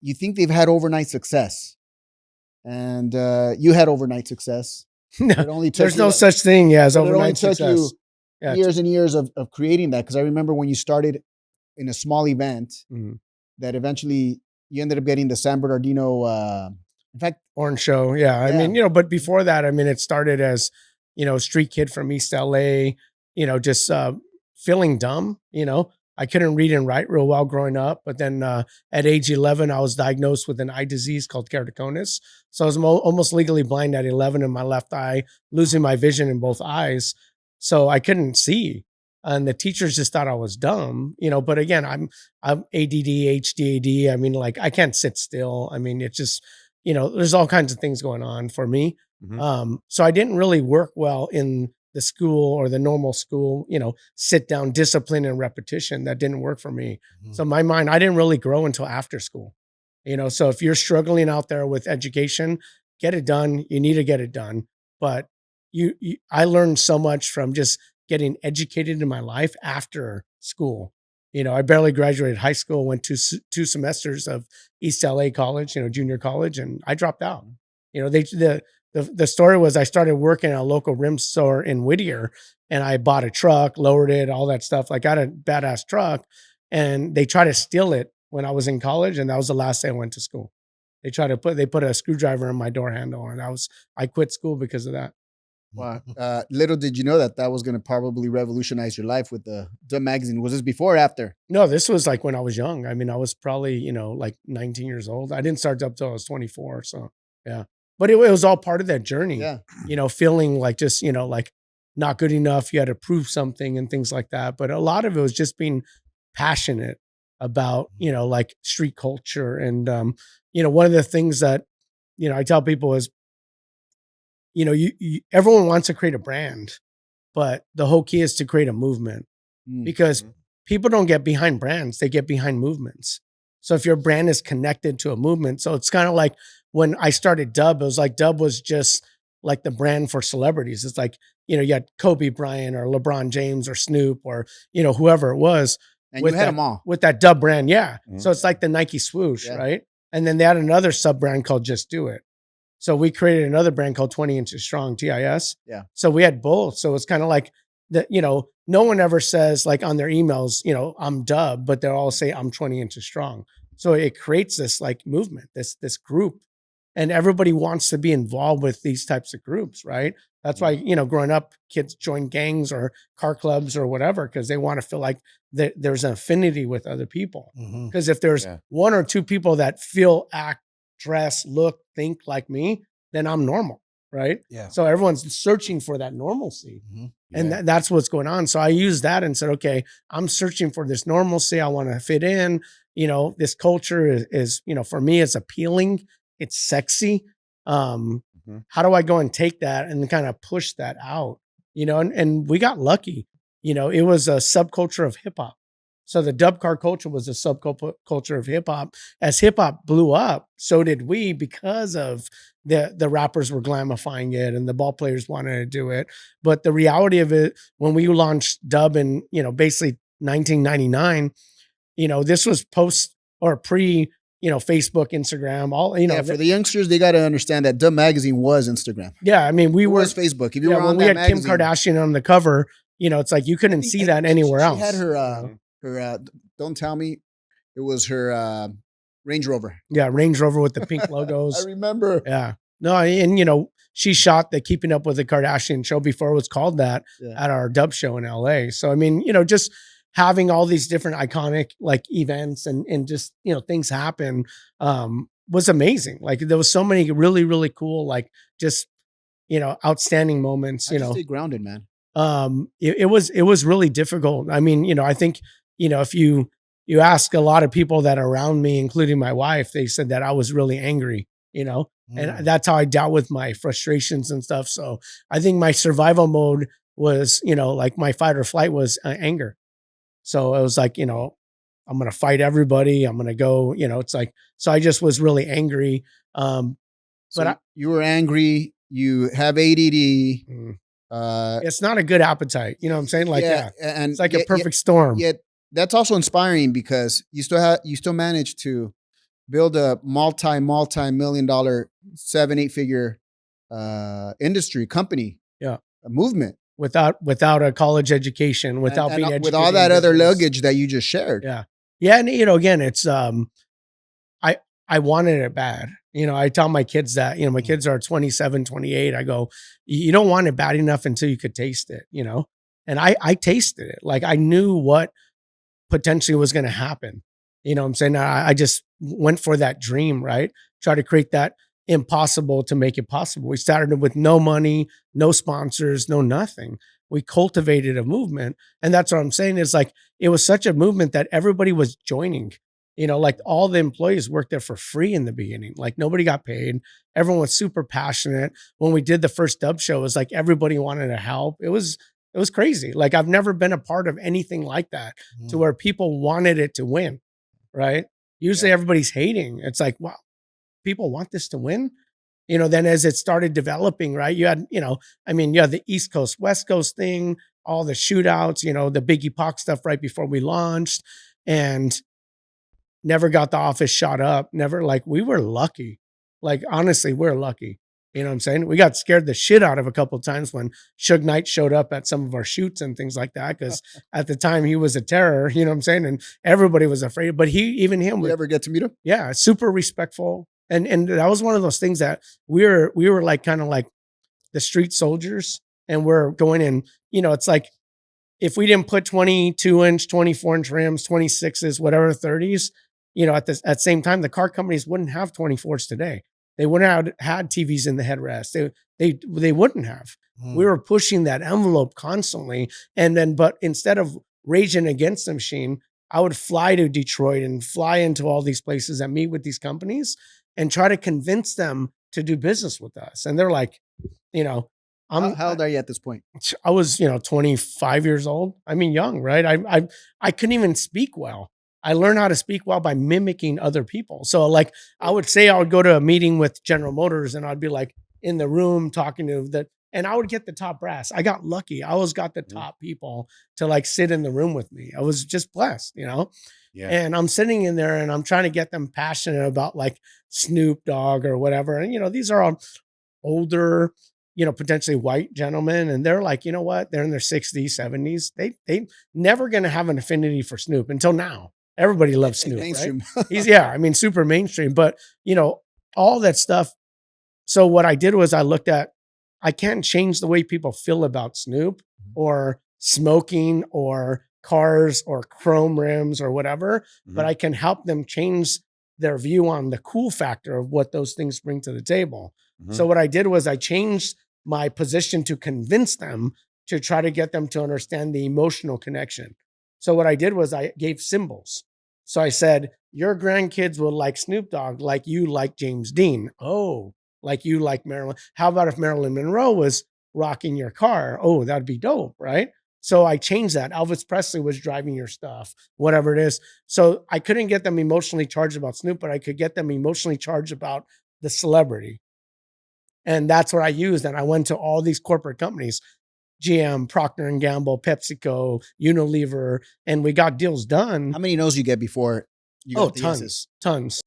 you think they've had overnight success, and you had overnight success. No, It only took there's no such thing as but it only overnight took success. you years and years of creating that. Because I remember when you started in a small event that eventually you ended up getting the San Bernardino. In fact, Orange Show. Yeah. I mean, but before that, I mean, it started as, street kid from East L.A., just feeling dumb. I couldn't read and write real well growing up. But then at age 11, I was diagnosed with an eye disease called keratoconus. So I was almost legally blind at 11 in my left eye, losing my vision in both eyes. So I couldn't see. And the teachers just thought I was dumb, but again, I'm ADD, HDAD. I mean, like I can't sit still. I mean, it's just, there's all kinds of things going on for me. So I didn't really work well in the school or the normal school, sit down discipline and repetition. That didn't work for me. So my mind, I didn't really grow until after school, so if you're struggling out there with education, get it done. You need to get it done. But I learned so much from just getting educated in my life after school. I barely graduated high school, went to two semesters of East L.A. college, junior college, and I dropped out. The story was I started working at a local rim store in Whittier, and I bought a truck, lowered it, all that stuff. Like, got a badass truck, and they tried to steal it when I was in college, and that was the last day I went to school. They put a screwdriver in my door handle, and I quit school because of that. Wow. Little did you know that was going to probably revolutionize your life with the magazine. Was this before or after? No, this was like when I was young. I mean, I was probably, like 19 years old. I didn't start up till I was 24. So yeah, but it was all part of that journey, feeling like just, like not good enough. You had to prove something and things like that. But a lot of it was just being passionate about, like street culture. And, one of the things that, I tell people is, everyone wants to create a brand, but the whole key is to create a movement because people don't get behind brands. They get behind movements. So if your brand is connected to a movement, so it's kind of like when I started Dub, it was like Dub was just like the brand for celebrities. It's like, you had Kobe Bryant or LeBron James or Snoop or, whoever it was. And you had them all. With that Dub brand. Yeah. So it's like the Nike swoosh, right? And then they had another sub brand called Just Do It. So we created another brand called 20 Inches Strong, TIS. Yeah. So we had both. So it's kind of like that, no one ever says like on their emails, I'm Dub, but they'll all say I'm 20 Inches Strong. So it creates this like movement, this group, and everybody wants to be involved with these types of groups, right? That's why, growing up, kids join gangs or car clubs or whatever, because they want to feel like there's an affinity with other people. Because if there's one or two people that feel, act, dress, look, think like me, then I'm normal, right? Yeah. So everyone's searching for that normalcy. And that's what's going on. So I used that and said, okay, I'm searching for this normalcy. I want to fit in. This culture is, for me, it's appealing. It's sexy. How do I go and take that and kind of push that out? And we got lucky. It was a subculture of hip hop. So the dub car culture was a subculture of hip hop. As hip hop blew up, so did we, because of the rappers were glamifying it and the ball players wanted to do it. But the reality of it, when we launched dub in, basically 1999, this was post or pre, Facebook, Instagram, all, for the youngsters, they got to understand that Dub Magazine was Instagram. Yeah. I mean, we were Facebook. If you were on when we that had magazine, Kim Kardashian on the cover, it's like you couldn't see that anywhere else. She had her don't tell me it was her Range Rover. Yeah, Range Rover with the pink logos. I remember. Yeah. No, and she shot the Keeping Up with the Kardashian show before it was called that at our dub show in LA. So I mean, just having all these different iconic like events and just things happen was amazing. Like there was so many really, really cool, like just outstanding moments. Stay grounded, man. It was really difficult. I mean, I think if you ask a lot of people that are around me, including my wife, they said that I was really angry, and that's how I dealt with my frustrations and stuff. So I think my survival mode was, like my fight or flight was anger. So it was like, I'm going to fight everybody. I'm going to go, it's like, so I just was really angry. But you were angry. You have ADD. It's not a good appetite. You know what I'm saying? Like, and it's like a perfect storm. Yet that's also inspiring because you still manage to build a multi-million dollar 7-8 figure industry company, a movement without a college education, without being educated with all that other luggage that you just shared. Yeah. And again, it's I wanted it bad. I tell my kids that, my kids are 27, 28. I go, you don't want it bad enough until you could taste it, and I tasted it. Like I knew what potentially was going to happen. What I'm saying? I just went for that dream, right? Try to create that impossible to make it possible. We started with no money, no sponsors, no nothing. We cultivated a movement. And that's what I'm saying is like, it was such a movement that everybody was joining. Like all the employees worked there for free in the beginning. Like nobody got paid. Everyone was super passionate. When we did the first dub show, it was like everybody wanted to help. It was crazy. Like I've never been a part of anything like that to where people wanted it to win, right? Usually everybody's hating. It's like, wow, people want this to win. Then as it started developing, right? You had, you had the East Coast, West Coast thing, all the shootouts, the Biggie Pac stuff right before we launched, and never got the office shot up. Never, like, we were lucky. Like, honestly, we're lucky. You know what I'm saying? We got scared the shit out of a couple of times when Suge Knight showed up at some of our shoots and things like that. Because at the time he was a terror, you know what I'm saying? And everybody was afraid. But even him. You ever get to meet him? Yeah, super respectful. And that was one of those things that we were like kind of like the street soldiers, and we're going in. It's like if we didn't put 22-inch, 24-inch rims, 26s, whatever 30s, at the same time, the car companies wouldn't have 24s today. They wouldn't have had TVs in the headrest. They wouldn't have. We were pushing that envelope constantly. And then, but instead of raging against the machine, I would fly to Detroit and fly into all these places and meet with these companies and try to convince them to do business with us. And they're like, how old are you at this point? I was, 25 years old. I mean, young, right? I couldn't even speak well. I learned how to speak well by mimicking other people. So like I would say I would go to a meeting with General Motors and I'd be like in the room talking to and I would get the top brass. I got lucky. I always got the top people to like sit in the room with me. I was just blessed, Yeah. And I'm sitting in there and I'm trying to get them passionate about like Snoop Dogg or whatever. And, these are all older, potentially white gentlemen. And they're like, you know what? They're in their 60s, 70s. They never going to have an affinity for Snoop until now. Everybody loves Snoop, right? He's, super mainstream, but all that stuff. So what I did was I can't change the way people feel about Snoop or smoking or cars or chrome rims or whatever, but I can help them change their view on the cool factor of what those things bring to the table. So what I did was I changed my position to convince them to try to get them to understand the emotional connection. So what I did was I gave symbols. So I said, your grandkids will like Snoop Dogg like you like James Dean. Oh, like you like Marilyn. How about if Marilyn Monroe was rocking your car? Oh, that'd be dope, right? So I changed that. Elvis Presley was driving your stuff, whatever it is. So I couldn't get them emotionally charged about Snoop, but I could get them emotionally charged about the celebrity. And that's what I used. And I went to all these corporate companies, GM, Procter & Gamble, PepsiCo, Unilever, and we got deals done. How many no's you get before you got the tons, yeses? Tons.